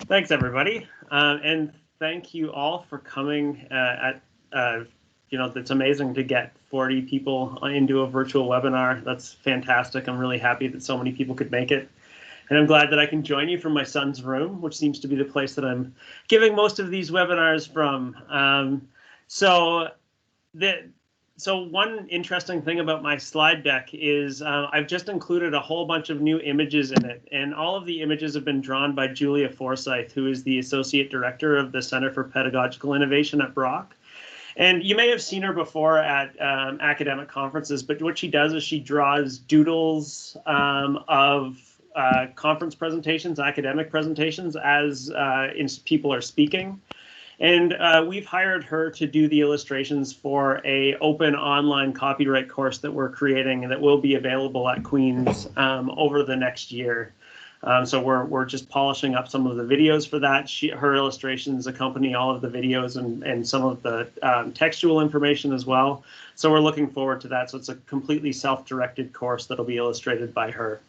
Thanks, everybody. And thank you all for coming it's amazing to get 40 people into a virtual webinar. That's fantastic. I'm really happy that so many people could make it. And I'm glad that I can join you from my son's room, which seems to be the place that I'm giving most of these webinars from. So one interesting thing about my slide deck is I've just included a whole bunch of new images in it. And all of the images have been drawn by Julia Forsyth, who is the Associate Director of the Center for Pedagogical Innovation at Brock. And you may have seen her before at academic conferences, but what she does is she draws doodles of conference presentations, academic presentations, as people are speaking. And we've hired her to do the illustrations for a open online copyright course that we're creating and that will be available at Queen's over the next year. So we're just polishing up some of the videos for that. Her illustrations accompany all of the videos and some of the textual information as well. So we're looking forward to that. So it's a completely self-directed course that'll be illustrated by her.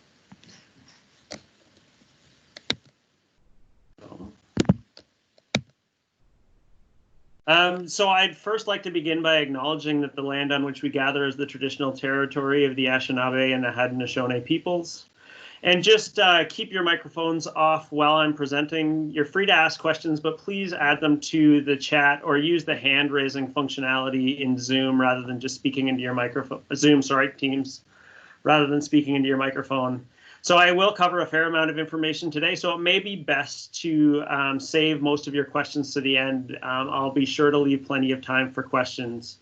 So I'd first like to begin by acknowledging that the land on which we gather is the traditional territory of the Anishinaabe and the Haudenosaunee peoples. And just keep your microphones off while I'm presenting. You're free to ask questions, but please add them to the chat or use the hand raising functionality in Zoom rather than just speaking into your microphone. Teams, rather than speaking into your microphone. So I will cover a fair amount of information today, so it may be best to save most of your questions to the end. I'll be sure to leave plenty of time for questions.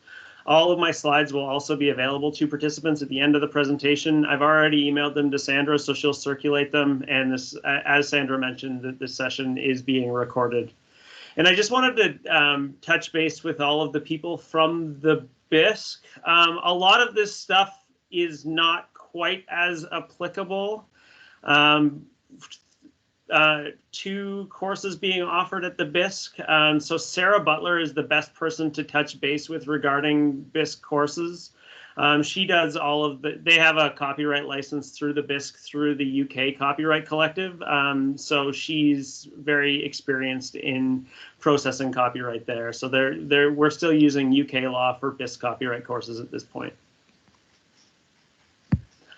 All of my slides will also be available to participants at the end of the presentation. I've already emailed them to Sandra, so she'll circulate them. And this, as Sandra mentioned, this session is being recorded. And I just wanted to touch base with all of the people from the BISC. A lot of this stuff is not quite as applicable to courses being offered at the BISC. So Sarah Butler is the best person to touch base with regarding BISC courses. She does all of they have a copyright license through the BISC through the UK Copyright Collective. So she's very experienced in processing copyright there. So we're still using UK law for BISC copyright courses at this point.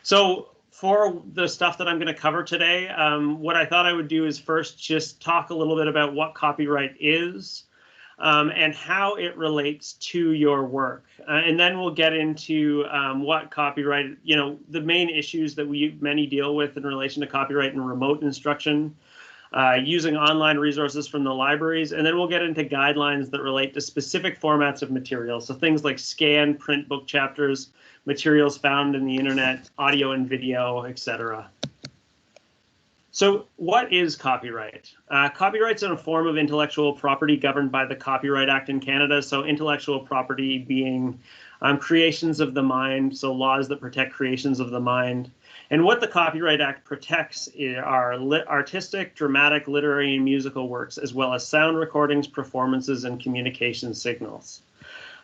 So for the stuff that I'm going to cover today, what I thought I would do is first just talk a little bit about what copyright is and how it relates to your work. And then we'll get into what copyright, the main issues that many deal with in relation to copyright and remote instruction, using online resources from the libraries. And then we'll get into guidelines that relate to specific formats of materials. So things like scan, print book chapters, materials found in the internet, audio and video, etc. So what is copyright? Copyright's in a form of intellectual property governed by the Copyright Act in Canada. So intellectual property being creations of the mind, so laws that protect creations of the mind. And what the Copyright Act protects are artistic, dramatic, literary, and musical works, as well as sound recordings, performances, and communication signals.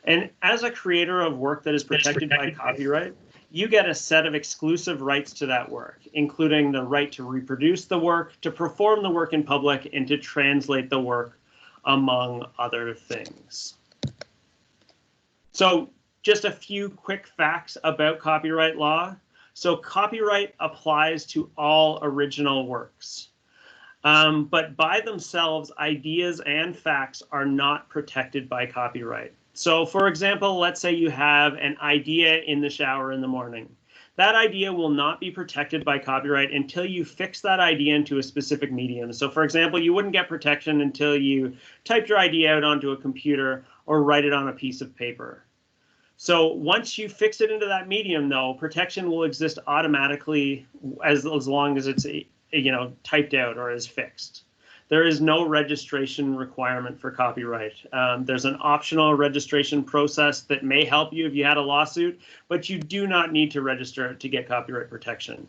And as a creator of work that is protected by copyright, you get a set of exclusive rights to that work, including the right to reproduce the work, to perform the work in public, and to translate the work, among other things. So just a few quick facts about copyright law. So copyright applies to all original works. But by themselves, ideas and facts are not protected by copyright. So for example, let's say you have an idea in the shower in the morning. That idea will not be protected by copyright until you fix that idea into a specific medium. So for example, you wouldn't get protection until you typed your idea out onto a computer or write it on a piece of paper. So once you fix it into that medium, though, protection will exist automatically as long as it's typed out or is fixed. There is no registration requirement for copyright. There's an optional registration process that may help you if you had a lawsuit, but you do not need to register to get copyright protection.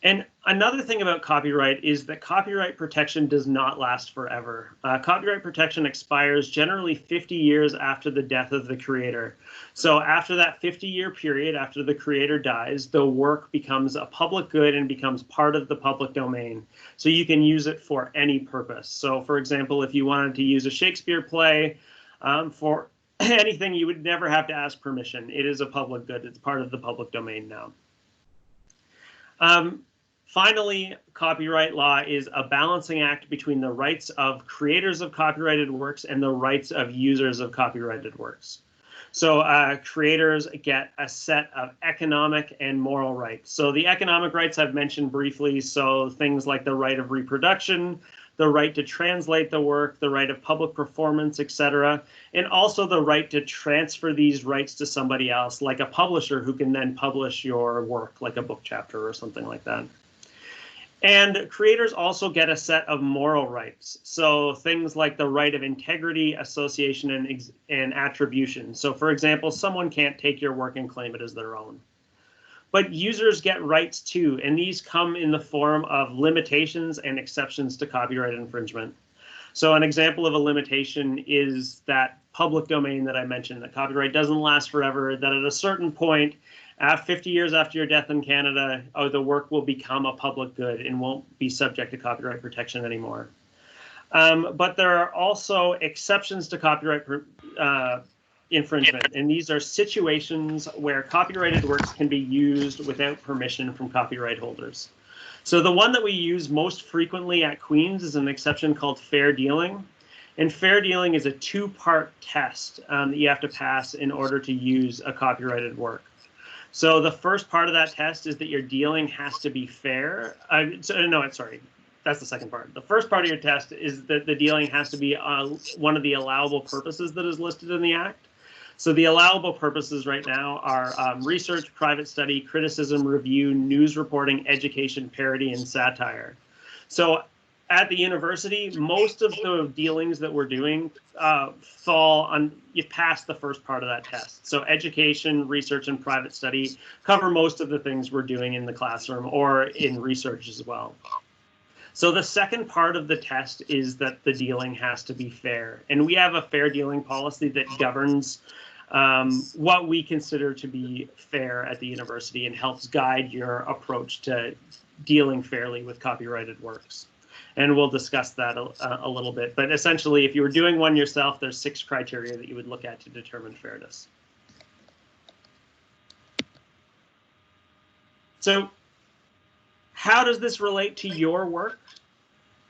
And another thing about copyright is that copyright protection does not last forever. Copyright protection expires generally 50 years after the death of the creator. So after that 50-year period, after the creator dies, the work becomes a public good and becomes part of the public domain. So you can use it for any purpose. So for example, if you wanted to use a Shakespeare play for anything, you would never have to ask permission. It is a public good. It's part of the public domain now. Finally, copyright law is a balancing act between the rights of creators of copyrighted works and the rights of users of copyrighted works. So creators get a set of economic and moral rights. So the economic rights I've mentioned briefly, so things like the right of reproduction, the right to translate the work, the right of public performance, etc., and also the right to transfer these rights to somebody else, like a publisher who can then publish your work, like a book chapter or something like that. And creators also get a set of moral rights. So things like the right of integrity, association, and attribution. So for example, someone can't take your work and claim it as their own. But users get rights too, and these come in the form of limitations and exceptions to copyright infringement. So an example of a limitation is that public domain that I mentioned, that copyright doesn't last forever, that at a certain point, 50 years after your death in Canada, the work will become a public good and won't be subject to copyright protection anymore. But there are also exceptions to copyright infringement, and these are situations where copyrighted works can be used without permission from copyright holders. So the one that we use most frequently at Queen's is an exception called fair dealing. And fair dealing is a two-part test that you have to pass in order to use a copyrighted work. So the first part of that test is that your dealing has to be fair. That's the second part. The first part of your test is that the dealing has to be one of the allowable purposes that is listed in the Act. So the allowable purposes right now are research, private study, criticism, review, news reporting, education, parody, and satire. So at the university, most of the dealings that we're doing fall on, you've passed the first part of that test. So education, research, and private study cover most of the things we're doing in the classroom or in research as well. So the second part of the test is that the dealing has to be fair. And we have a fair dealing policy that governs what we consider to be fair at the university and helps guide your approach to dealing fairly with copyrighted works. And we'll discuss that a little bit. But essentially, if you were doing one yourself, there's 6 criteria that you would look at to determine fairness. So how does this relate to your work?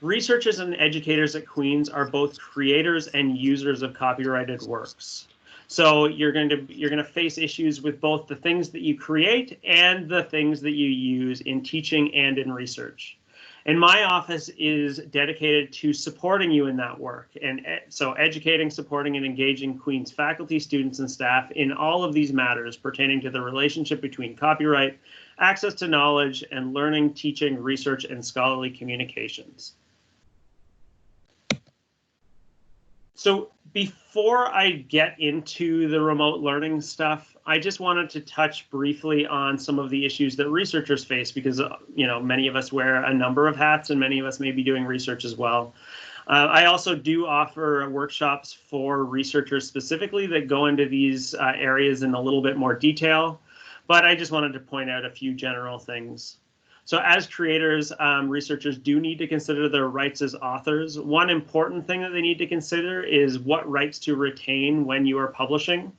Researchers and educators at Queen's are both creators and users of copyrighted works. So you're going to face issues with both the things that you create and the things that you use in teaching and in research. And my office is dedicated to supporting you in that work. And so educating, supporting, and engaging Queen's faculty, students, and staff in all of these matters pertaining to the relationship between copyright, access to knowledge, and learning, teaching, research, and scholarly communications. So before I get into the remote learning stuff, I just wanted to touch briefly on some of the issues that researchers face because, many of us wear a number of hats and many of us may be doing research as well. I also do offer workshops for researchers specifically that go into these areas in a little bit more detail, but I just wanted to point out a few general things. So as creators, researchers do need to consider their rights as authors. One important thing that they need to consider is what rights to retain when you are publishing.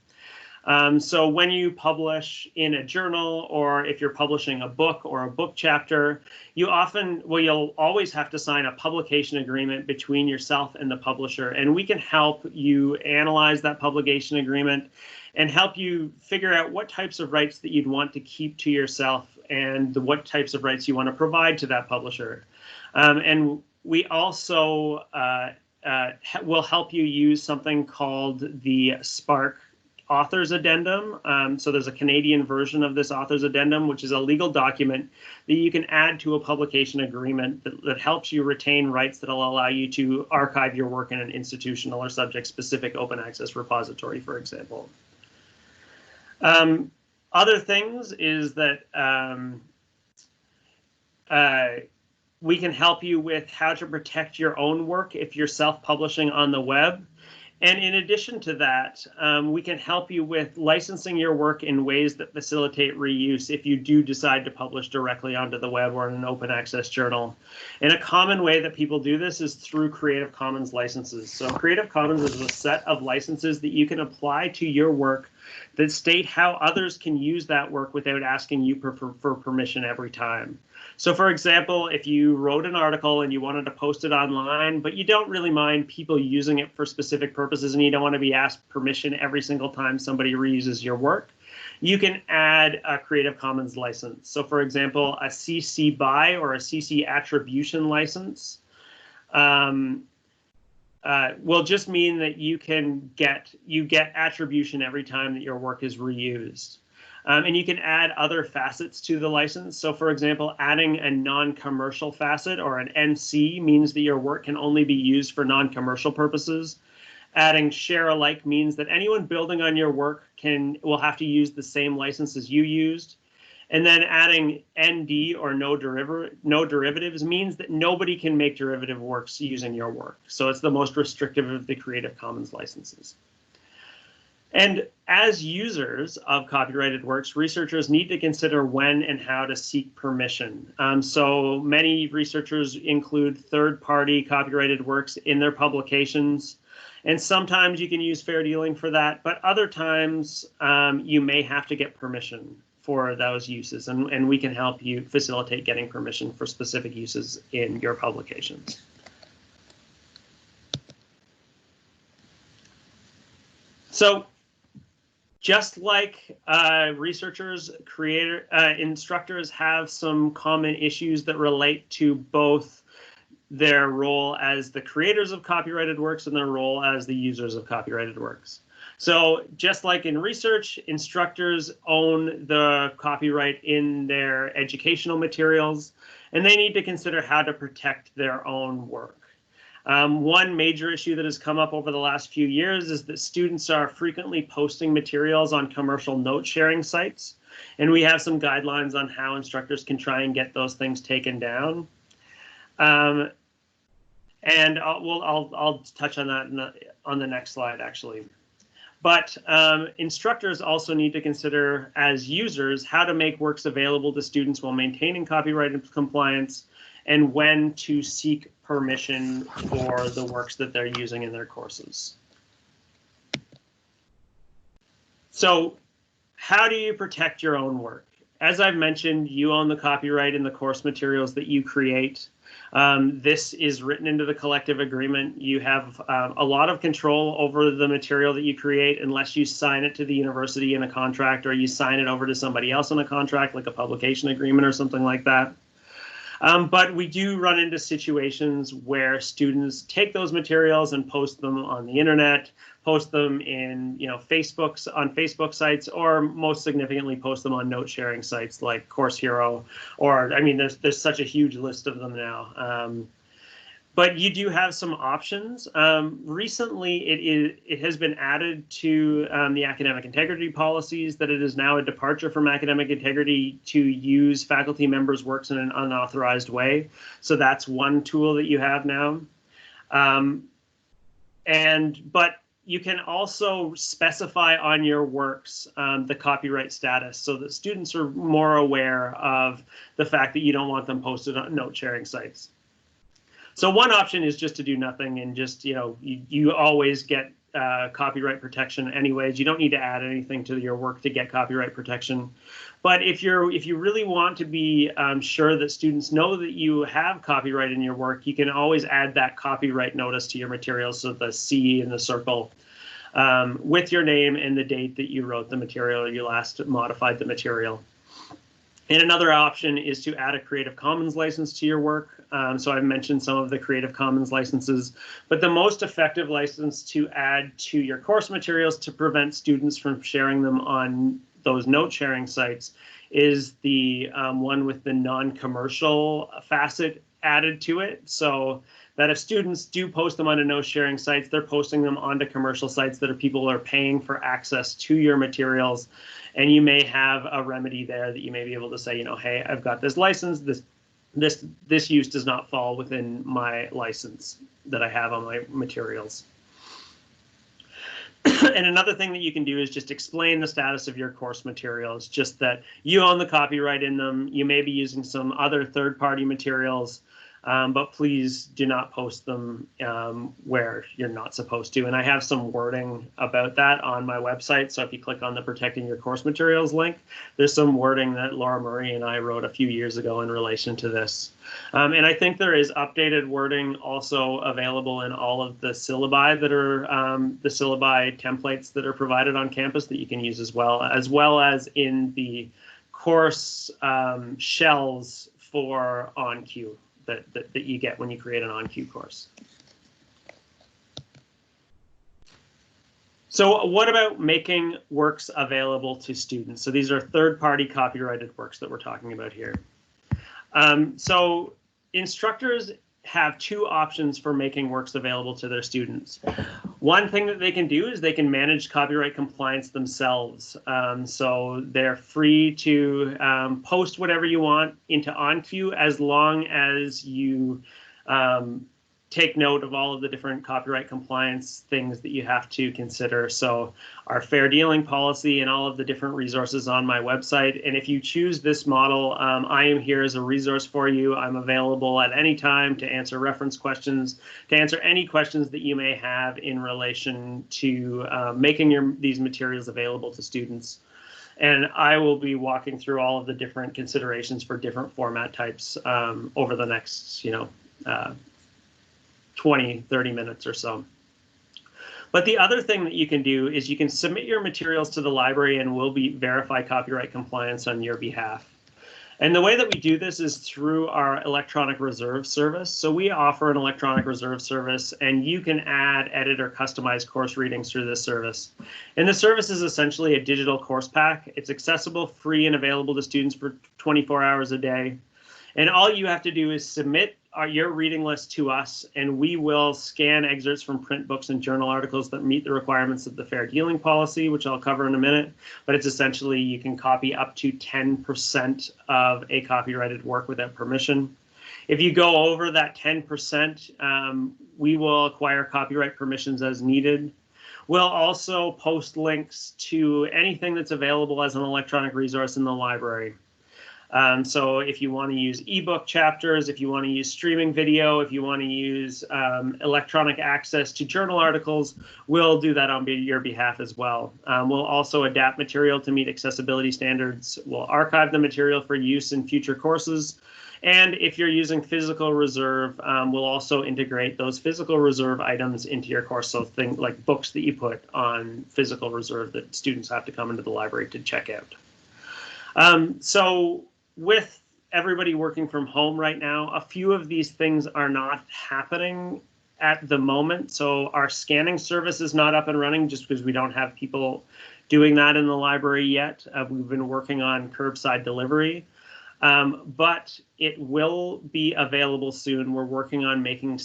So when you publish in a journal, or if you're publishing a book or a book chapter, you'll always have to sign a publication agreement between yourself and the publisher. And we can help you analyze that publication agreement and help you figure out what types of rights that you'd want to keep to yourself and what types of rights you want to provide to that publisher. And we also will help you use something called the Spark Author's Addendum. So there's a Canadian version of this Author's Addendum, which is a legal document that you can add to a publication agreement that helps you retain rights that will allow you to archive your work in an institutional or subject-specific open access repository, for example. Other things is that we can help you with how to protect your own work if you're self-publishing on the web. And in addition to that, we can help you with licensing your work in ways that facilitate reuse if you do decide to publish directly onto the web or in an open access journal. And a common way that people do this is through Creative Commons licenses. So Creative Commons is a set of licenses that you can apply to your work that state how others can use that work without asking you for permission every time. So for example, if you wrote an article and you wanted to post it online, but you don't really mind people using it for specific purposes and you don't want to be asked permission every single time somebody reuses your work, you can add a Creative Commons license. So for example, a CC BY or a CC attribution license will just mean that you get attribution every time that your work is reused. And you can add other facets to the license. So for example, adding a non-commercial facet or an NC means that your work can only be used for non-commercial purposes. Adding share alike means that anyone building on your work will have to use the same license as you used. And then adding ND or no derivatives means that nobody can make derivative works using your work. So it's the most restrictive of the Creative Commons licenses. And as users of copyrighted works, researchers need to consider when and how to seek permission. So many researchers include third-party copyrighted works in their publications. And sometimes you can use fair dealing for that, but other times you may have to get permission for those uses. And we can help you facilitate getting permission for specific uses in your publications. So just like researchers, instructors have some common issues that relate to both their role as the creators of copyrighted works and their role as the users of copyrighted works. So just like in research, instructors own the copyright in their educational materials, and they need to consider how to protect their own work. One major issue that has come up over the last few years is that students are frequently posting materials on commercial note sharing sites, and we have some guidelines on how instructors can try and get those things taken down. And I'll touch on that on the next slide, actually. But instructors also need to consider, as users, how to make works available to students while maintaining copyright compliance, and when to seek permission for the works that they're using in their courses. So how do you protect your own work? As I've mentioned, you own the copyright in the course materials that you create. This is written into the collective agreement. You have a lot of control over the material that you create unless you sign it to the university in a contract or you sign it over to somebody else in a contract, like a publication agreement or something like that. But we do run into situations where students take those materials and post them on the internet, post them in on Facebook sites, or most significantly post them on note sharing sites like Course Hero, or I mean there's such a huge list of them now. But you do have some options. Recently, it has been added to the academic integrity policies that it is now a departure from academic integrity to use faculty members' works in an unauthorized way. So that's one tool that you have now. But you can also specify on your works the copyright status so that students are more aware of the fact that you don't want them posted on note sharing sites. So one option is just to do nothing and just, you always get copyright protection anyways. You don't need to add anything to your work to get copyright protection. But if you really want to be sure that students know that you have copyright in your work, you can always add that copyright notice to your materials, so the C in the circle, with your name and the date that you wrote the material or you last modified the material. And another option is to add a Creative Commons license to your work. So I've mentioned some of the Creative Commons licenses, but the most effective license to add to your course materials to prevent students from sharing them on those note sharing sites is the one with the non-commercial facet added to it. So that if students do post them onto note sharing sites, they're posting them onto commercial sites that people are paying for access to your materials. And you may have a remedy there that you may be able to say, hey, I've got this license. this use does not fall within my license that I have on my materials. And another thing that you can do is just explain the status of your course materials, just that you own the copyright in them. You may be using some other third-party materials, but please do not post them where you're not supposed to. And I have some wording about that on my website. So if you click on the Protecting Your Course Materials link, there's some wording that Laura Murray and I wrote a few years ago in relation to this. And I think there is updated wording also available in all of the syllabi that are the syllabi templates that are provided on campus that you can use as well as in the course shells for OnQ that you get when you create an OnQ course. So what about making works available to students? So these are third-party copyrighted works that we're talking about here. So instructors have two options for making works available to their students. One thing that they can do is they can manage copyright compliance themselves. So they're free to post whatever you want into OnQ as long as you take note of all of the different copyright compliance things that you have to consider. So our fair dealing policy and all of the different resources on my website. And if you choose this model, I am here as a resource for you. I'm available at any time to answer reference questions, to answer any questions that you may have in relation to making these materials available to students. And I will be walking through all of the different considerations for different format types over the next, 20, 30 minutes or so. But the other thing that you can do is you can submit your materials to the library and we'll verify copyright compliance on your behalf. And the way that we do this is through our electronic reserve service. So we offer an electronic reserve service and you can add, edit, or customize course readings through this service. And the service is essentially a digital course pack. It's accessible, free, and available to students for 24 hours a day. And all you have to do is submit your reading list to us, and we will scan excerpts from print books and journal articles that meet the requirements of the fair dealing policy, which I'll cover in a minute. But it's essentially you can copy up to 10% of a copyrighted work without permission. If you go over that 10%, we will acquire copyright permissions as needed. We'll also post links to anything that's available as an electronic resource in the library. So if you want to use ebook chapters, if you want to use streaming video, if you want to use electronic access to journal articles, we'll do that on your behalf as well. We'll also adapt material to meet accessibility standards. We'll archive the material for use in future courses. And if you're using physical reserve, we'll also integrate those physical reserve items into your course. So things like books that you put on physical reserve that students have to come into the library to check out. So with everybody working from home right now, a few of these things are not happening at the moment. So our scanning service is not up and running just because we don't have people doing that in the library yet. We've been working on curbside delivery, but it will be available soon. We're working on making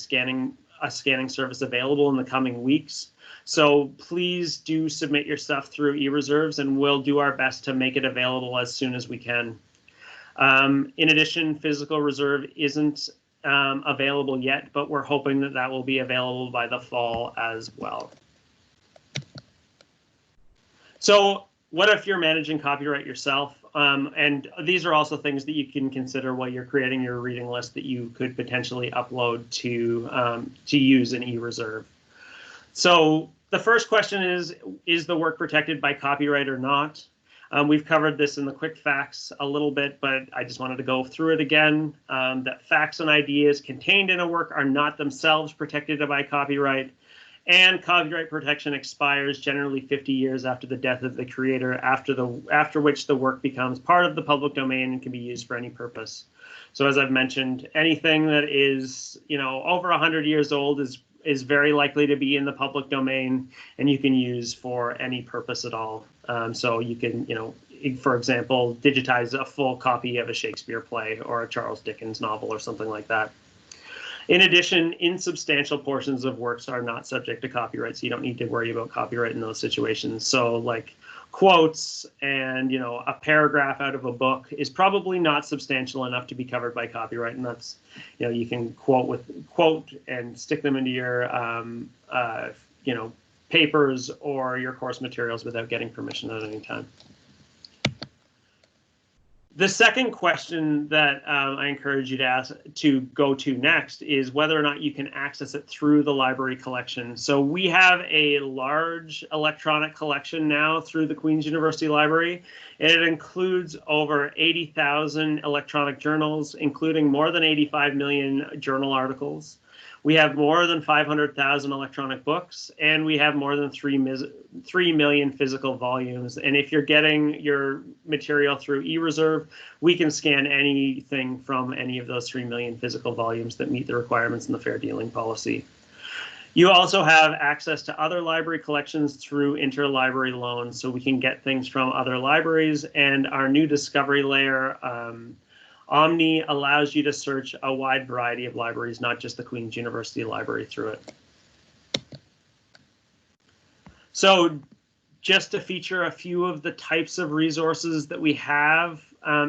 a scanning service available in the coming weeks. So please do submit your stuff through eReserves and we'll do our best to make it available as soon as we can. In addition, physical reserve isn't available yet, but we're hoping that that will be available by the fall as well. So what if you're managing copyright yourself? And these are also things that you can consider while you're creating your reading list that you could potentially upload to use in eReserve. So the first question is the work protected by copyright or not? We've covered this in the quick facts a little bit, but I just wanted to go through it again, that facts and ideas contained in a work are not themselves protected by copyright, and copyright protection expires generally 50 years after the death of the creator, after which the work becomes part of the public domain and can be used for any purpose. So as I've mentioned, anything that is, over 100 years old is very likely to be in the public domain and you can use for any purpose at all. So you can, for example, digitize a full copy of a Shakespeare play or a Charles Dickens novel or something like that. In addition, insubstantial portions of works are not subject to copyright, so you don't need to worry about copyright in those situations. So like quotes and, you know, a paragraph out of a book is probably not substantial enough to be covered by copyright. And that's, you know, you can quote and stick them into your, you know, papers or your course materials without getting permission at any time. The second question that I encourage you to go to next is whether or not you can access it through the library collection. So we have a large electronic collection now through the Queen's University Library. It includes over 80,000 electronic journals, including more than 85 million journal articles. We have more than 500,000 electronic books, and we have more than 3 million physical volumes. And if you're getting your material through eReserve, we can scan anything from any of those 3 million physical volumes that meet the requirements in the fair dealing policy. You also have access to other library collections through interlibrary loans, so we can get things from other libraries, and our new discovery layer, Omni, allows you to search a wide variety of libraries, not just the Queen's University Library, through it. So just to feature a few of the types of resources that we have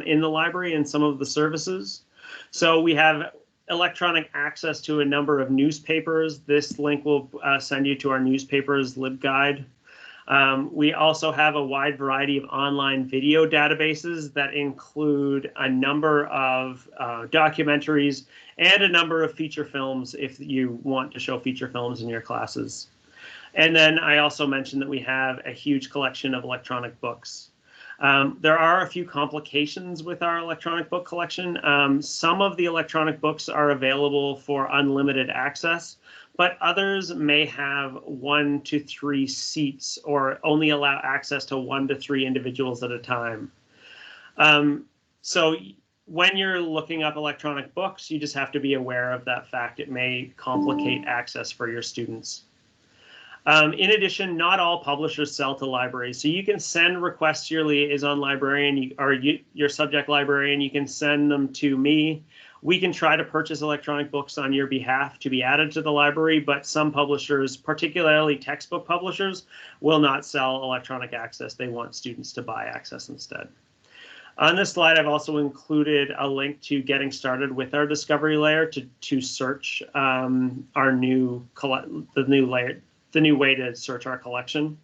in the library and some of the services. So we have electronic access to a number of newspapers. This link will send you to our newspapers LibGuide. We also have a wide variety of online video databases that include a number of documentaries and a number of feature films if you want to show feature films in your classes. And then I also mentioned that we have a huge collection of electronic books. There are a few complications with our electronic book collection. Some of the electronic books are available for unlimited access, but others may have 1 to 3 seats or only allow access to 1 to 3 individuals at a time. So when you're looking up electronic books, you just have to be aware of that fact. It may complicate access for your students. In addition, not all publishers sell to libraries. So you can send requests to your liaison librarian or your subject librarian. You can send them to me. We can try to purchase electronic books on your behalf to be added to the library, but some publishers, particularly textbook publishers, will not sell electronic access. They want students to buy access instead. On this slide, I've also included a link to getting started with our discovery layer to search our the new way to search our collection.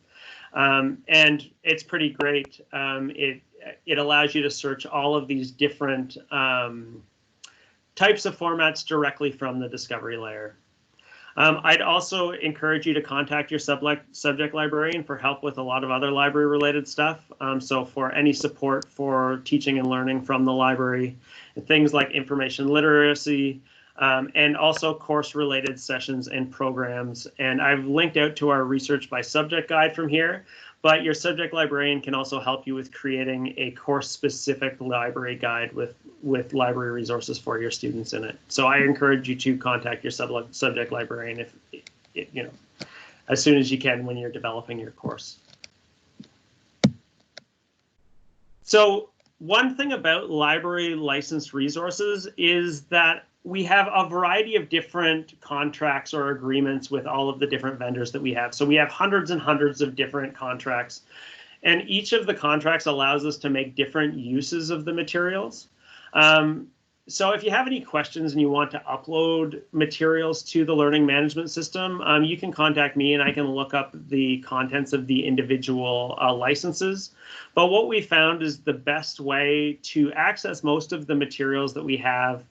And it's pretty great. It allows you to search all of these different types of formats directly from the discovery layer. I'd also encourage you to contact your subject librarian for help with a lot of other library related stuff. So for any support for teaching and learning from the library, things like information literacy, and also course related sessions and programs. And I've linked out to our research by subject guide from here, but your subject librarian can also help you with creating a course specific library guide with library resources for your students in it. So I encourage you to contact your subject librarian you know, as soon as you can when you're developing your course. So one thing about library licensed resources is that we have a variety of different contracts or agreements with all of the different vendors that we have. So we have hundreds and hundreds of different contracts, and each of the contracts allows us to make different uses of the materials. So if you have any questions and you want to upload materials to the learning management system, you can contact me and I can look up the contents of the individual licenses. But what we found is the best way to access most of the materials that we have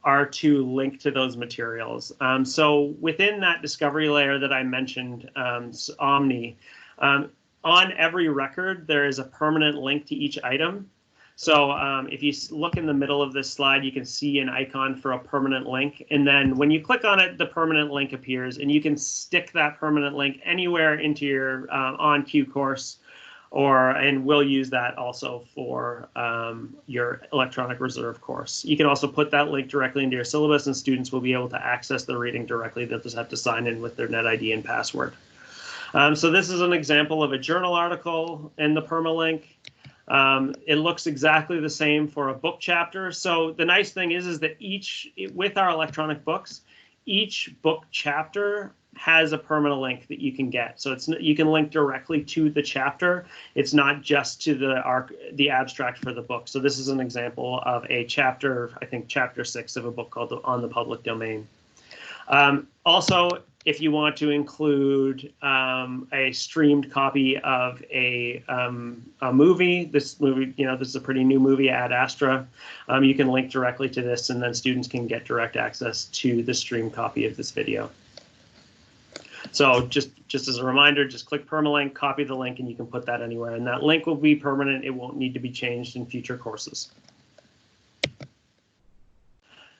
are to link to those materials. So within that discovery layer that I mentioned, Omni, on every record, there is a permanent link to each item. So if you look in the middle of this slide, you can see an icon for a permanent link. And then when you click on it, the permanent link appears, and you can stick that permanent link anywhere into your on-cue course, and we'll use that also for your electronic reserve course. You can also put that link directly into your syllabus, and students will be able to access the reading directly. They'll just have to sign in with their NetID and password. So this is an example of a journal article in the permalink. It looks exactly the same for a book chapter. So the nice thing is that with our electronic books, each book chapter has a permanent link that you can get. So you can link directly to the chapter. It's not just to the abstract for the book. So this is an example of a chapter, I think chapter 6 of a book called On the Public Domain. Also, if you want to include a streamed copy of a movie, this is a pretty new movie, Ad Astra, you can link directly to this, and then students can get direct access to the streamed copy of this video. So just as a reminder, just click permalink, copy the link, and you can put that anywhere. And that link will be permanent. It won't need to be changed in future courses.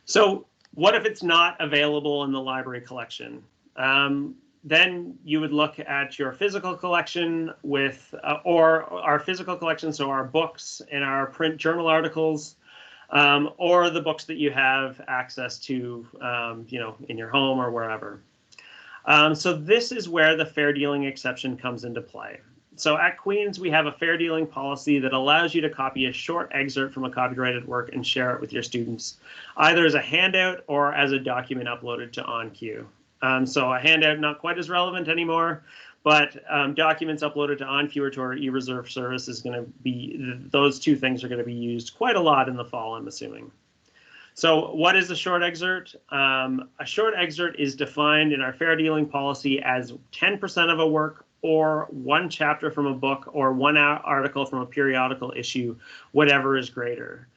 So what if it's not available in the library collection? Then you would look at your physical collection with, or our physical collection, so our books and our print journal articles, or the books that you have access to, in your home or wherever. So this is where the fair dealing exception comes into play. So at Queen's, we have a fair dealing policy that allows you to copy a short excerpt from a copyrighted work and share it with your students, either as a handout or as a document uploaded to OnQ. So a handout, not quite as relevant anymore, but documents uploaded to OnQ or to our eReserve service is going to be, those two things are going to be used quite a lot in the fall, I'm assuming. So what is a short excerpt? A short excerpt is defined in our fair dealing policy as 10% of a work, or one chapter from a book, or one article from a periodical issue, whatever is greater.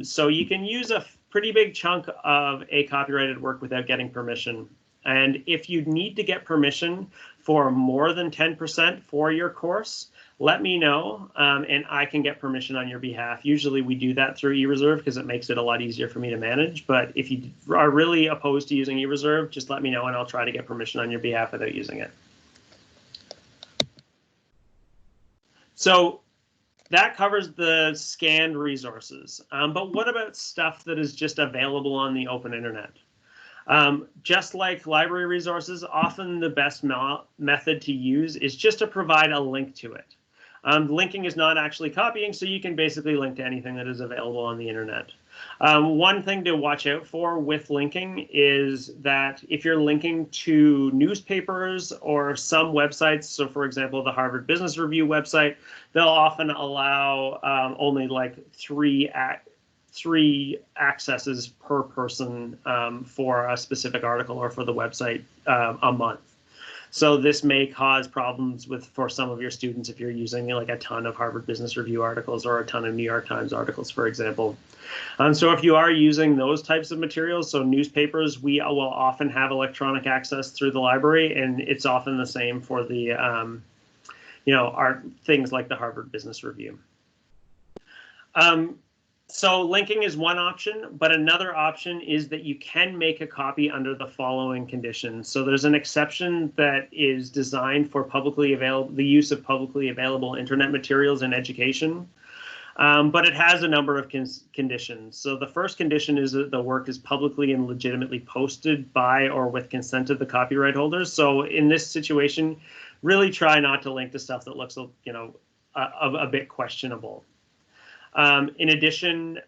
So you can use a pretty big chunk of a copyrighted work without getting permission. And if you need to get permission for more than 10% for your course, let me know, and I can get permission on your behalf. Usually we do that through eReserve because it makes it a lot easier for me to manage. But if you are really opposed to using eReserve, just let me know and I'll try to get permission on your behalf without using it. So that covers the scanned resources. But what about stuff that is just available on the open internet? Just like library resources, often the best method to use is just to provide a link to it. Linking is not actually copying, so you can basically link to anything that is available on the internet. One thing to watch out for with linking is that if you're linking to newspapers or some websites, so for example, the Harvard Business Review website, they'll often allow only like three accesses per person for a specific article or for the website a month. So this may cause problems for some of your students if you're using like a ton of Harvard Business Review articles or a ton of New York Times articles, for example. So if you are using those types of materials, so newspapers, we will often have electronic access through the library, and it's often the same for the, our things like the Harvard Business Review. So linking is one option, but another option is that you can make a copy under the following conditions. So there's an exception that is designed for the use of publicly available internet materials in education, but it has a number of conditions. So the first condition is that the work is publicly and legitimately posted by or with consent of the copyright holders. So in this situation, really try not to link to stuff that looks, a bit questionable. In addition,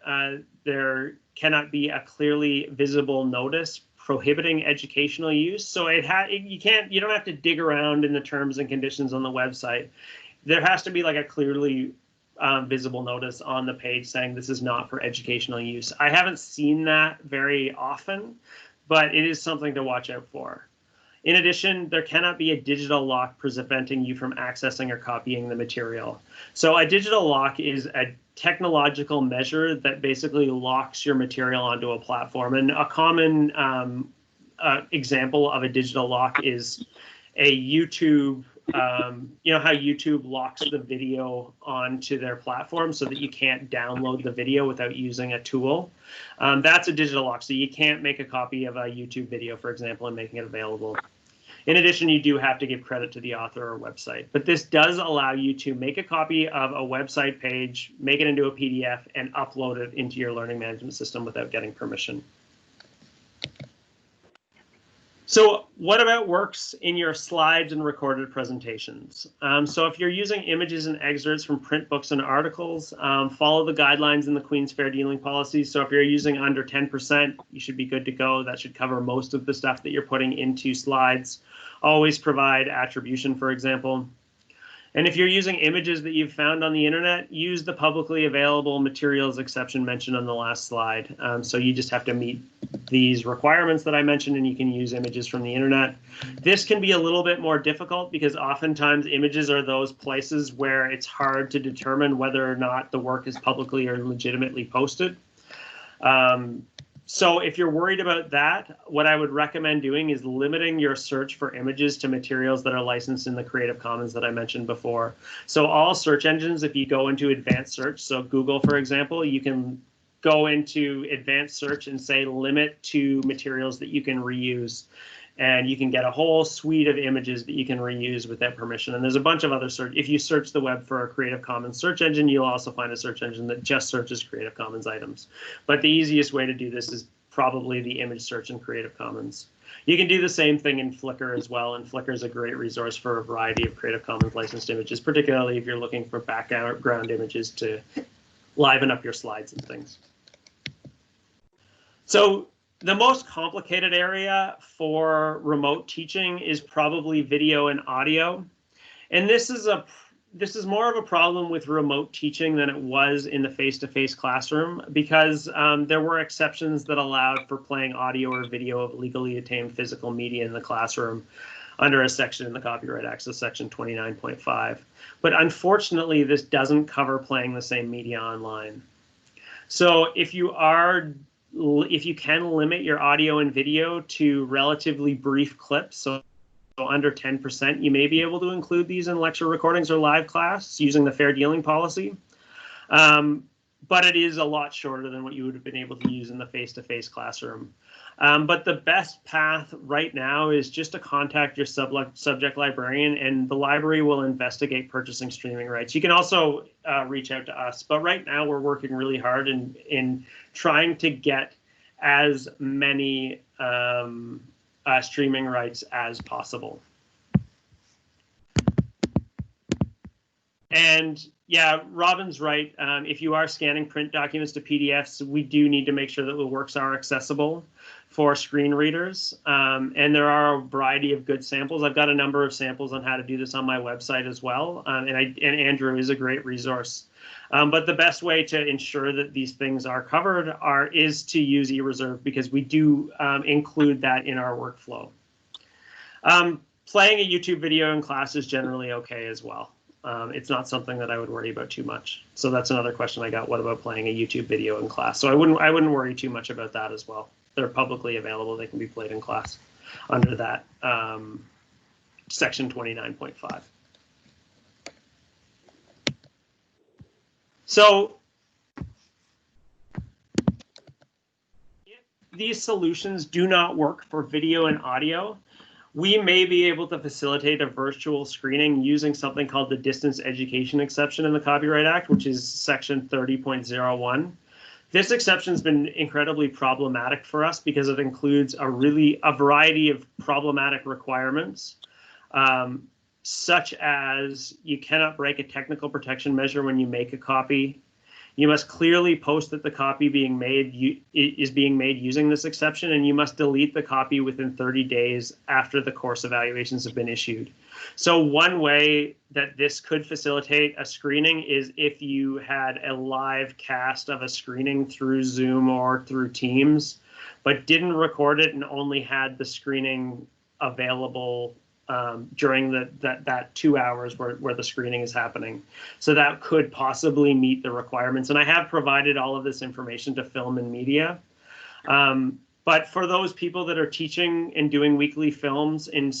there cannot be a clearly visible notice prohibiting educational use. So you don't have to dig around in the terms and conditions on the website. There has to be like a clearly visible notice on the page saying this is not for educational use. I haven't seen that very often, but it is something to watch out for. In addition, there cannot be a digital lock preventing you from accessing or copying the material. So a digital lock is a technological measure that basically locks your material onto a platform. And a common example of a digital lock is a YouTube, you know how YouTube locks the video onto their platform so that you can't download the video without using a tool. That's a digital lock. So you can't make a copy of a YouTube video, for example, and making it available. In addition, you do have to give credit to the author or website, but this does allow you to make a copy of a website page, make it into a PDF, and upload it into your learning management system without getting permission. So what about works in your slides and recorded presentations? So if you're using images and excerpts from print books and articles, follow the guidelines in the Queen's Fair Dealing policy. So if you're using under 10%, you should be good to go. That should cover most of the stuff that you're putting into slides. Always provide attribution, for example. And if you're using images that you've found on the internet, use the publicly available materials exception mentioned on the last slide. So you just have to meet these requirements that I mentioned, and you can use images from the internet. This can be a little bit more difficult because oftentimes images are those places where it's hard to determine whether or not the work is publicly or legitimately posted. So if you're worried about that, what I would recommend doing is limiting your search for images to materials that are licensed in the Creative Commons that I mentioned before. So all search engines, if you go into advanced search, so Google, for example, you can go into advanced search and say limit to materials that you can reuse. And you can get a whole suite of images that you can reuse with that permission. And there's a bunch of other search. If you search the web for a Creative Commons search engine, you'll also find a search engine that just searches Creative Commons items. But the easiest way to do this is probably the image search in Creative Commons. You can do the same thing in Flickr as well. And Flickr is a great resource for a variety of Creative Commons licensed images, particularly if you're looking for background images to liven up your slides and things. So the most complicated area for remote teaching is probably video and audio. And this is more of a problem with remote teaching than it was in the face-to-face classroom, because there were exceptions that allowed for playing audio or video of legally obtained physical media in the classroom under a section in the Copyright Act, so section 29.5. But unfortunately, this doesn't cover playing the same media online. So if you can limit your audio and video to relatively brief clips, so under 10%, you may be able to include these in lecture recordings or live class using the fair dealing policy. But it is a lot shorter than what you would have been able to use in the face-to-face classroom. But the best path right now is just to contact your subject librarian, and the library will investigate purchasing streaming rights. You can also reach out to us, but right now we're working really hard in trying to get as many streaming rights as possible. And yeah, Robin's right. If you are scanning print documents to PDFs, we do need to make sure that the works are accessible for screen readers. And there are a variety of good samples. I've got a number of samples on how to do this on my website as well. And Andrew is a great resource. But the best way to ensure that these things are covered is to use eReserve, because we do include that in our workflow. Playing a YouTube video in class is generally okay as well. It's not something that I would worry about too much. So that's another question I got. What about playing a YouTube video in class? So I wouldn't worry too much about that as well. They're publicly available. They can be played in class under that section 29.5. So if these solutions do not work for video and audio, we may be able to facilitate a virtual screening using something called the distance education exception in the Copyright Act, which is section 30.01. This exception has been incredibly problematic for us because it includes a variety of problematic requirements, such as you cannot break a technical protection measure when you make a copy. You must clearly post that the copy is being made using this exception, and you must delete the copy within 30 days after the course evaluations have been issued. So one way that this could facilitate a screening is if you had a live cast of a screening through Zoom or through Teams, but didn't record it and only had the screening available during that 2 hours where the screening is happening. So that could possibly meet the requirements. And I have provided all of this information to Film and Media. But for those people that are teaching and doing weekly films in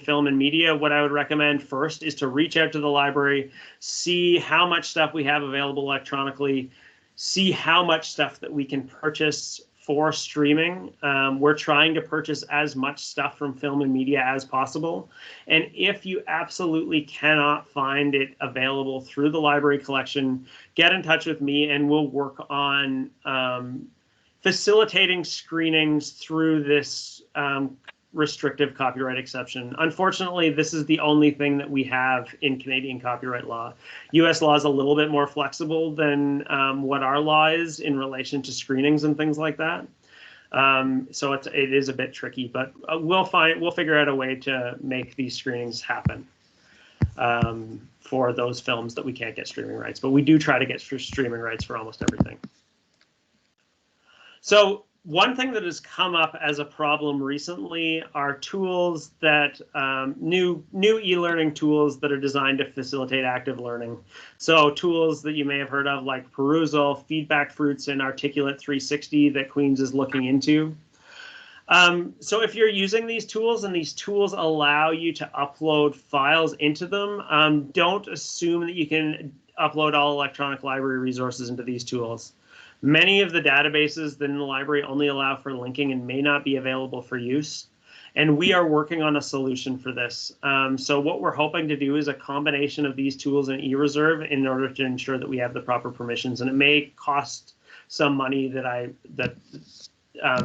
Film and Media, what I would recommend first is to reach out to the library, see how much stuff we have available electronically, see how much stuff that we can purchase for streaming. We're trying to purchase as much stuff from Film and Media as possible. And if you absolutely cannot find it available through the library collection, get in touch with me and we'll work on facilitating screenings through this restrictive copyright exception. Unfortunately, this is the only thing that we have in Canadian copyright law. US law is a little bit more flexible than what our law is in relation to screenings and things like that. So it is a bit tricky, but we'll figure out a way to make these screenings happen for those films that we can't get streaming rights. But we do try to get streaming rights for almost everything. So one thing that has come up as a problem recently are tools that new e-learning tools that are designed to facilitate active learning. So tools that you may have heard of like Perusal, Feedback Fruits, and Articulate 360 that Queen's is looking into. So if you're using these tools and these tools allow you to upload files into them, don't assume that you can upload all electronic library resources into these tools. Many of the databases in the library only allow for linking and may not be available for use. And we are working on a solution for this. So what we're hoping to do is a combination of these tools and eReserve in order to ensure that we have the proper permissions. And it may cost some money that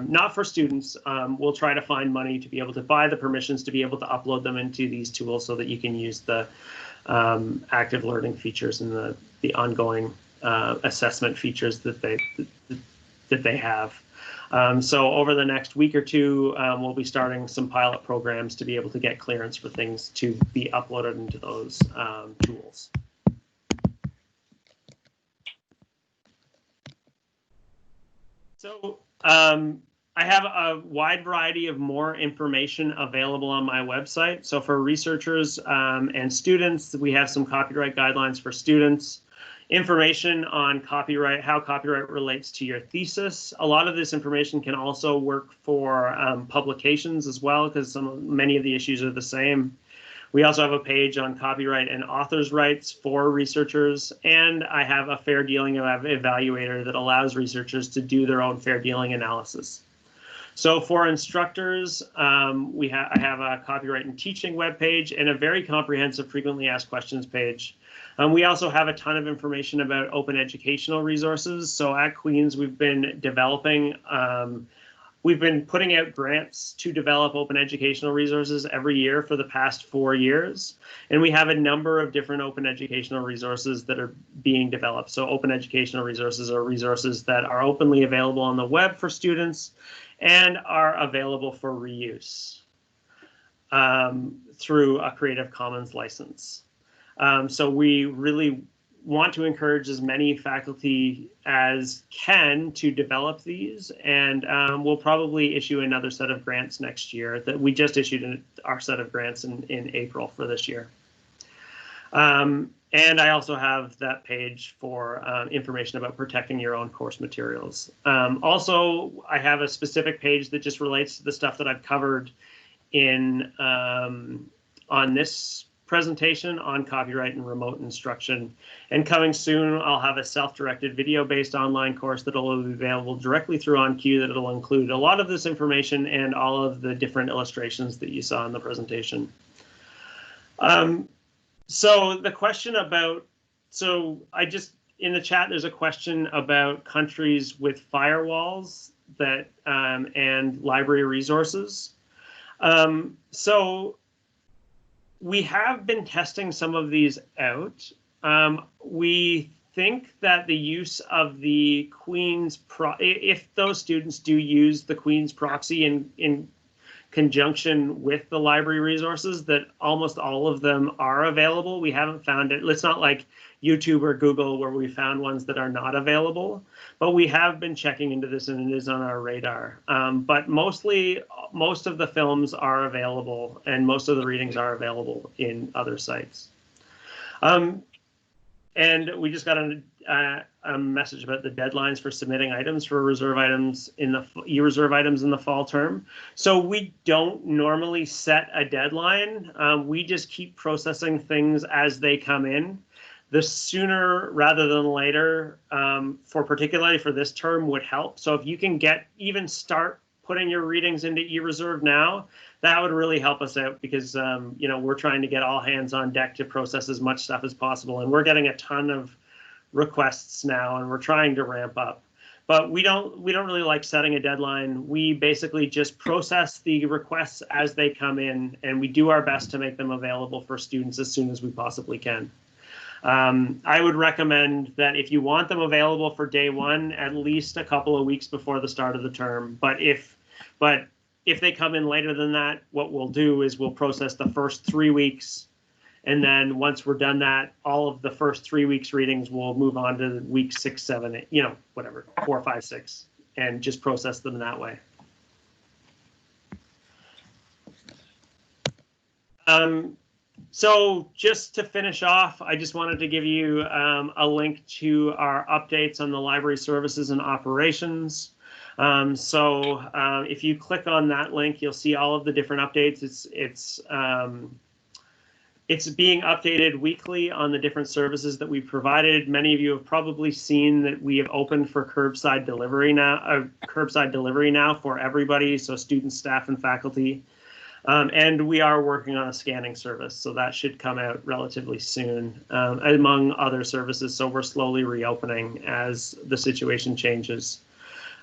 not for students. We'll try to find money to be able to buy the permissions to be able to upload them into these tools so that you can use the active learning features and the ongoing assessment features that they have. So over the next week or two, we'll be starting some pilot programs to be able to get clearance for things to be uploaded into those tools. So I have a wide variety of more information available on my website. So for researchers and students, we have some copyright guidelines for students. Information on copyright, how copyright relates to your thesis. A lot of this information can also work for publications as well, because many of the issues are the same. We also have a page on copyright and authors' rights for researchers, and I have a fair dealing evaluator that allows researchers to do their own fair dealing analysis. So for instructors, I have a copyright and teaching webpage and a very comprehensive frequently asked questions page. We also have a ton of information about open educational resources. So at Queen's, we've been putting out grants to develop open educational resources every year for the past 4 years. And we have a number of different open educational resources that are being developed. So open educational resources are resources that are openly available on the web for students and are available for reuse through a Creative Commons license. So we really want to encourage as many faculty as can to develop these, and we'll probably issue another set of grants next year. That we just issued our set of grants in April for this year. And I also have that page for information about protecting your own course materials. Also, I have a specific page that just relates to the stuff that I've covered in on this presentation on copyright and remote instruction. And coming soon, I'll have a self-directed video-based online course that will be available directly through OnCue that will include a lot of this information and all of the different illustrations that you saw in the presentation. So the question about, in the chat, there's a question about countries with firewalls that and library resources. So we have been testing some of these out. We think that the use of the Queen's, if those students do use the Queen's proxy in conjunction with the library resources, that almost all of them are available. We haven't found it. It's not like YouTube or Google where we found ones that are not available, but we have been checking into this and it is on our radar. But most of the films are available and most of the readings are available in other sites. And we just got a message about the deadlines for submitting items for reserve items in the e-reserve items in the fall term. So we don't normally set a deadline. We just keep processing things as they come in. The sooner rather than later, particularly for this term, would help. So if you can even start putting your readings into eReserve now, that would really help us out because we're trying to get all hands on deck to process as much stuff as possible, and we're getting a ton of requests now, and we're trying to ramp up. But we don't really like setting a deadline. We basically just process the requests as they come in, and we do our best to make them available for students as soon as we possibly can. I would recommend that if you want them available for day one, at least a couple of weeks before the start of the term. But if they come in later than that, what we'll do is we'll process the first 3 weeks. And then once we're done that, all of the first 3 weeks readings will move on to week 6, 7, 8, whatever, 4, 5, 6, and just process them that way. So just to finish off, I just wanted to give you a link to our updates on the library services and operations. If you click on that link, you'll see all of the different updates. It's being updated weekly on the different services that we've provided. Many of you have probably seen that we have opened for curbside delivery now for everybody, so students, staff, and faculty. And we are working on a scanning service, so that should come out relatively soon, among other services. So we're slowly reopening as the situation changes.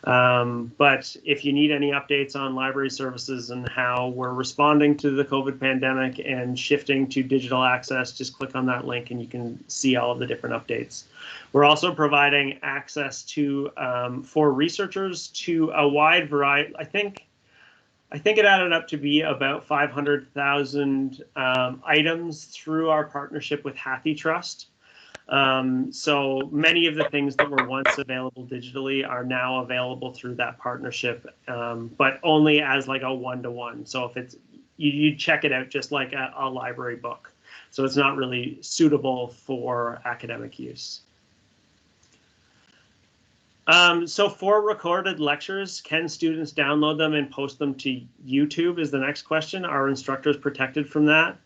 But if you need any updates on library services and how we're responding to the COVID pandemic and shifting to digital access, just click on that link and you can see all of the different updates. We're also providing access to for researchers to a wide variety. I think it added up to be about 500,000 items through our partnership with HathiTrust. So many of the things that were once available digitally are now available through that partnership, but only as like a one-to-one. So if it's, you check it out just like a library book. So it's not really suitable for academic use. So for recorded lectures, can students download them and post them to YouTube is the next question. Are instructors protected from that?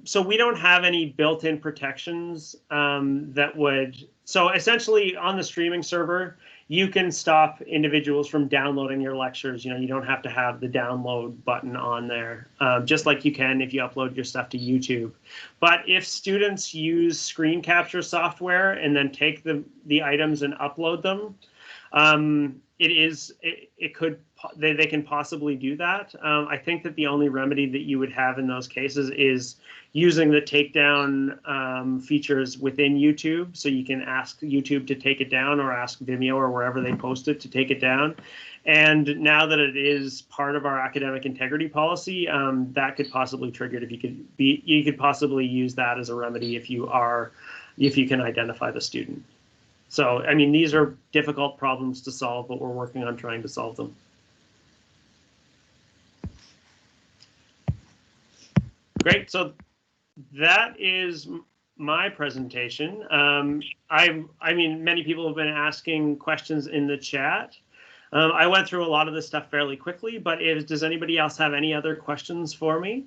So we don't have any built-in protections that would, so essentially on the streaming server, you can stop individuals from downloading your lectures. You don't have to have the download button on there, just like you can if you upload your stuff to YouTube. But if students use screen capture software and then take the items and upload them, they can possibly do that. I think that the only remedy that you would have in those cases is using the takedown features within YouTube. So you can ask YouTube to take it down or ask Vimeo or wherever they post it to take it down. And now that it is part of our academic integrity policy, that could possibly trigger it. You could possibly use that as a remedy if you can identify the student. So, I mean, these are difficult problems to solve, but we're working on trying to solve them. Great. So that is my presentation. I mean, many people have been asking questions in the chat. I went through a lot of this stuff fairly quickly, but does anybody else have any other questions for me?